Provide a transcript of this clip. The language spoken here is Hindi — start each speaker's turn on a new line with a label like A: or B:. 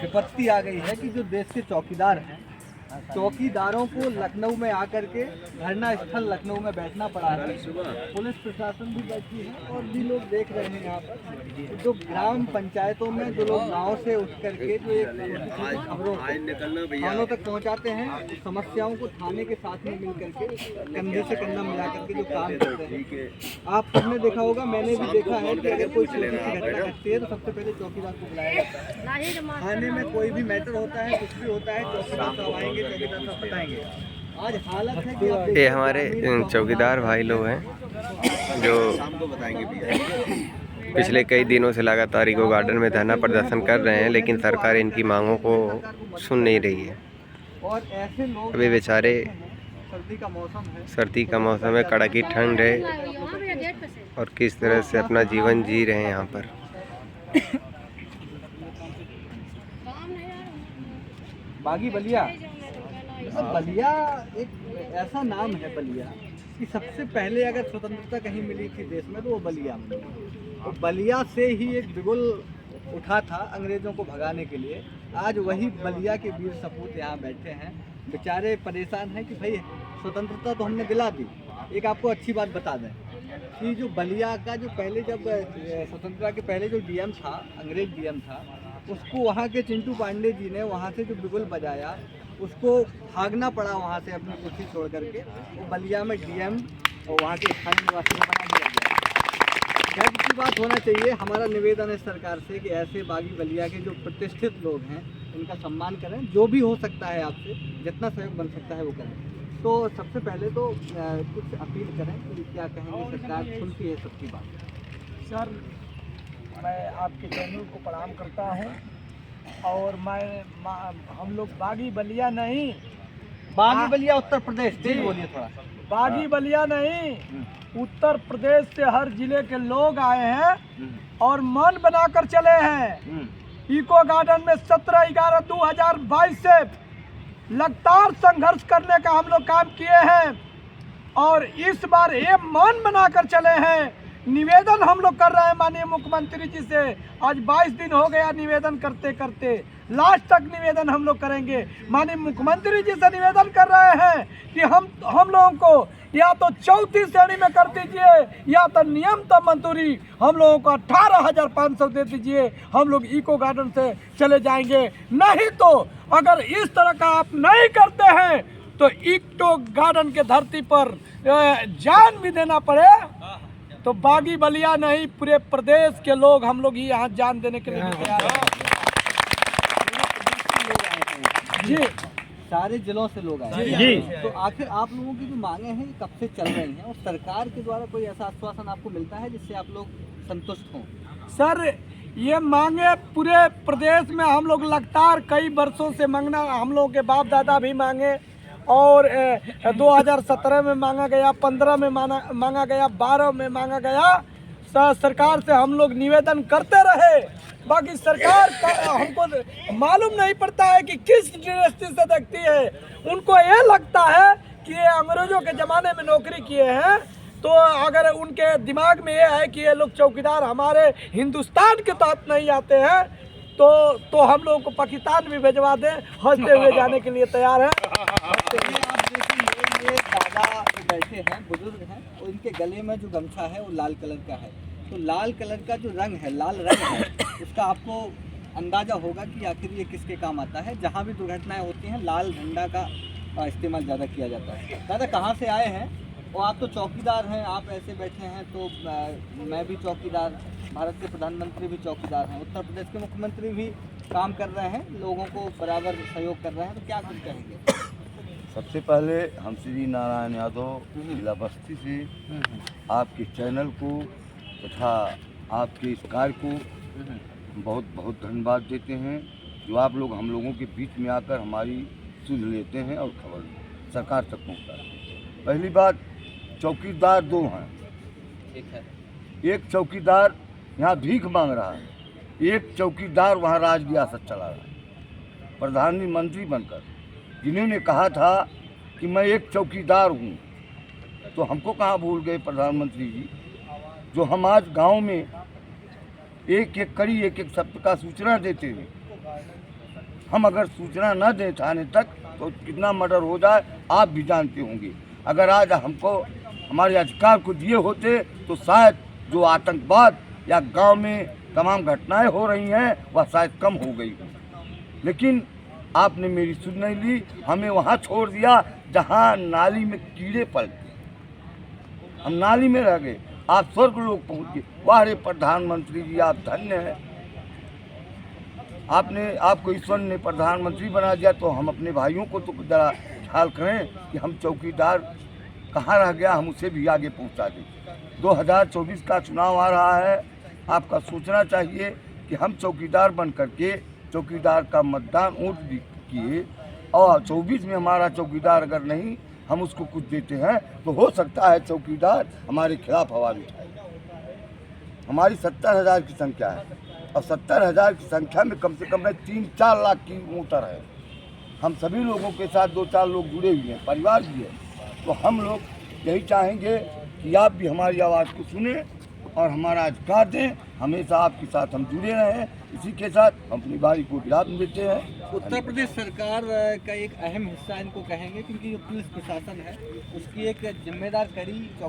A: विपत्ति आ गई है कि जो देश के चौकीदार हैं, चौकीदारों को लखनऊ में आकर के धरना स्थल लखनऊ में बैठना पड़ा है। पुलिस प्रशासन भी बैठी है और भी लोग देख रहे हैं। यहाँ पर जो ग्राम पंचायतों में जो लोग गाँव से उठ करके जो एक खबरों थानों तक पहुँचाते हैं, समस्याओं को थाने के साथ में मिल करके कंधे से कंधा मिला करके जो काम करते हैं। आप सबने देखा होगा, मैंने भी देखा है कि अगर कोई छोटी सी घटना घटती है तो सबसे पहले चौकीदार को बुलाया जाता है। थाने में कोई भी मैटर होता है, कुछ भी होता है, चौकीदार साहब आएंगे, चौकीदार साहब बताएंगे। आज हालत है कि
B: ये हमारे चौकीदार भाई लोग हैं जो पिछले कई दिनों से लगातार इको गार्डन में धरना प्रदर्शन कर रहे हैं, लेकिन सरकार इनकी मांगों को सुन नहीं रही है।
A: और ऐसे लोग
B: अभी बेचारे
A: सर्दी का मौसम है,
B: कड़ाकी ठंड है और किस तरह से अपना जीवन जी रहे हैं यहाँ पर।
A: बागी बलिया, बलिया एक ऐसा नाम है बलिया कि सबसे पहले अगर स्वतंत्रता कहीं मिली थी देश में तो वो बलिया में। तो बलिया से ही एक बिगुल उठा था अंग्रेजों को भगाने के लिए। आज वही बलिया के वीर सपूत यहाँ बैठे हैं, बेचारे परेशान हैं कि भाई स्वतंत्रता तो हमने दिला दी। एक आपको अच्छी बात बता दें कि जो बलिया का जो पहले जब स्वतंत्रता के पहले जो डीएम था, अंग्रेज डीएम था, उसको वहाँ के चिंटू पांडे जी ने वहाँ से जो बिगुल बजाया, उसको भागना पड़ा वहाँ से अपनी कुर्सी छोड़ करके। वो बलिया में डीएम और वहाँ के स्थानीय निवासियों को बना दिया गया। गर्व की बात होना चाहिए। हमारा निवेदन है सरकार से कि ऐसे बागी बलिया के जो प्रतिष्ठित लोग हैं इनका सम्मान करें। जो भी हो सकता है आपसे जितना सहयोग बन सकता है वो करें। तो सबसे पहले तो कुछ अपील करें कि क्या कहेंगे, सरकार सुनती है सबकी बात।
C: सर, मैं आपके चैनल को प्रणाम करता हूं और हम लोग बागी बलिया नहीं,
A: बागी बलिया उत्तर प्रदेश, तेज बोलिए थोड़ा।
C: बागी बलिया नहीं, उत्तर प्रदेश से हर जिले के लोग आए हैं और मन बनाकर चले हैं। इको गार्डन में 17/11/2022 से लगातार संघर्ष करने का हम लोग काम किए हैं और इस बार ये मन बनाकर चले हैं। निवेदन हम लोग कर रहे हैं माननीय मुख्यमंत्री जी से। आज 22 दिन हो गया निवेदन करते करते, लास्ट तक निवेदन हम लोग करेंगे। माननीय मुख्यमंत्री जी से निवेदन कर रहे हैं कि हम लोगों को या तो चौथी श्रेणी में कर दीजिए या तो नियमतम मंजूरी हम लोगों को 18,500 दे दीजिए। हम लोग इको गार्डन से चले जाएंगे। नहीं तो अगर इस तरह का आप नहीं करते हैं तो इको गार्डन के धरती पर जान भी देना पड़े तो बागी बलिया नहीं, पूरे प्रदेश के लोग हम लोग ही यहाँ जान देने के लिए तैयार हैं। जी,
A: सारे जिलों से लोग आए हैं।
C: जी।
A: तो आखिर आप लोगों की जो मांगे हैं कब से चल रही हैं और सरकार के द्वारा कोई ऐसा आश्वासन आपको मिलता है जिससे आप लोग संतुष्ट हों?
C: सर, ये मांगे पूरे प्रदेश में हम लोग लगातार कई वर्षों से मांगना, हम लोगों के बाप दादा भी मांगे और 2017 में मांगा गया, 15 में मांगा गया, 12 में मांगा गया। सरकार से हम लोग निवेदन करते रहे। बाकी सरकार का हमको मालूम नहीं पड़ता है कि किस दृष्टि से देखती है। उनको ये लगता है कि ये अंग्रेजों के ज़माने में नौकरी किए हैं, तो अगर उनके दिमाग में ये है कि ये लोग चौकीदार हमारे हिंदुस्तान के तहत नहीं आते हैं तो हम लोगों को पाकिस्तान भी भिजवा दें, हंसते हुए जाने के लिए तैयार है।
A: आप देखेंगे ये दादा जो बैठे हैं, बुजुर्ग हैं, और इनके गले में जो गमछा है वो लाल कलर का है। तो लाल कलर का जो रंग है, लाल रंग है, उसका आपको अंदाजा होगा कि आखिर ये किसके काम आता है। जहाँ भी दुर्घटनाएं होती हैं लाल झंडा का इस्तेमाल ज़्यादा किया जाता है। दादा कहाँ से आए हैं? और आप तो चौकीदार हैं, आप ऐसे बैठे हैं, तो मैं भी चौकीदार, भारत के प्रधानमंत्री भी चौकीदार हैं, उत्तर प्रदेश के मुख्यमंत्री भी काम कर रहे हैं, लोगों को बराबर सहयोग कर रहे हैं, तो क्या कुछ कहेंगे?
D: सबसे पहले हम श्री नारायण यादव जिला बस्ती से आपके चैनल को तथा आपके इस कार्य को बहुत बहुत धन्यवाद देते हैं, जो आप लोग हम लोगों के बीच में आकर हमारी सुध लेते हैं और खबर सरकार तक पहुँचाते हैं। पहली बात, चौकीदार दो हैं।
A: ठीक है।
D: एक चौकीदार यहाँ भीख मांग रहा है, एक चौकीदार वहाँ राज रियासत चला रहा है प्रधानमंत्री बनकर, जिन्होंने कहा था कि मैं एक चौकीदार हूँ। तो हमको कहाँ भूल गए प्रधानमंत्री जी, जो हम आज गांव में एक एक कड़ी एक एक शब्द का सूचना देते हैं। हम अगर सूचना न दें थाने तक तो कितना मर्डर हो जाए आप भी जानते होंगे। अगर आज हमको हमारे अधिकार को दिए होते तो शायद जो आतंकवाद या गांव में तमाम घटनाएं हो रही हैं वह शायद कम हो गई। लेकिन आपने मेरी सुन नहीं ली, हमें वहाँ छोड़ दिया जहाँ नाली में कीड़े पलते। हम नाली में रह गए, आप स्वर्ग लोग पहुँच गए। वाह रे प्रधानमंत्री जी, आप धन्य हैं। आपको ईश्वर ने प्रधानमंत्री बना दिया, तो हम अपने भाइयों को तो जरा ख्याल करें कि हम चौकीदार कहाँ रह गया, हम उसे भी आगे पहुँचा दें। 2024 का चुनाव आ रहा है, आपका सोचना चाहिए कि हम चौकीदार बन करके चौकीदार का मतदान वोट किए और 24 में हमारा चौकीदार अगर नहीं हम उसको कुछ देते हैं तो हो सकता है चौकीदार हमारे खिलाफ आवाज़ उठाए। हमारी 70,000 की संख्या है और 70,000 की संख्या में कम से कम 3-4 लाख की वोटर है। हम सभी लोगों के साथ 2-4 लोग जुड़े हुए हैं, परिवार भी है। तो हम लोग यही चाहेंगे कि आप भी हमारी आवाज़ को सुने और हमारा अधिकार दें। हमेशा आपके साथ हम जुड़े रहें। इसी के साथ हम अपनी बारी को विराम देते हैं।
A: उत्तर प्रदेश सरकार का एक अहम हिस्सा इनको कहेंगे, क्योंकि जो पुलिस प्रशासन है उसकी एक जिम्मेदार कड़ी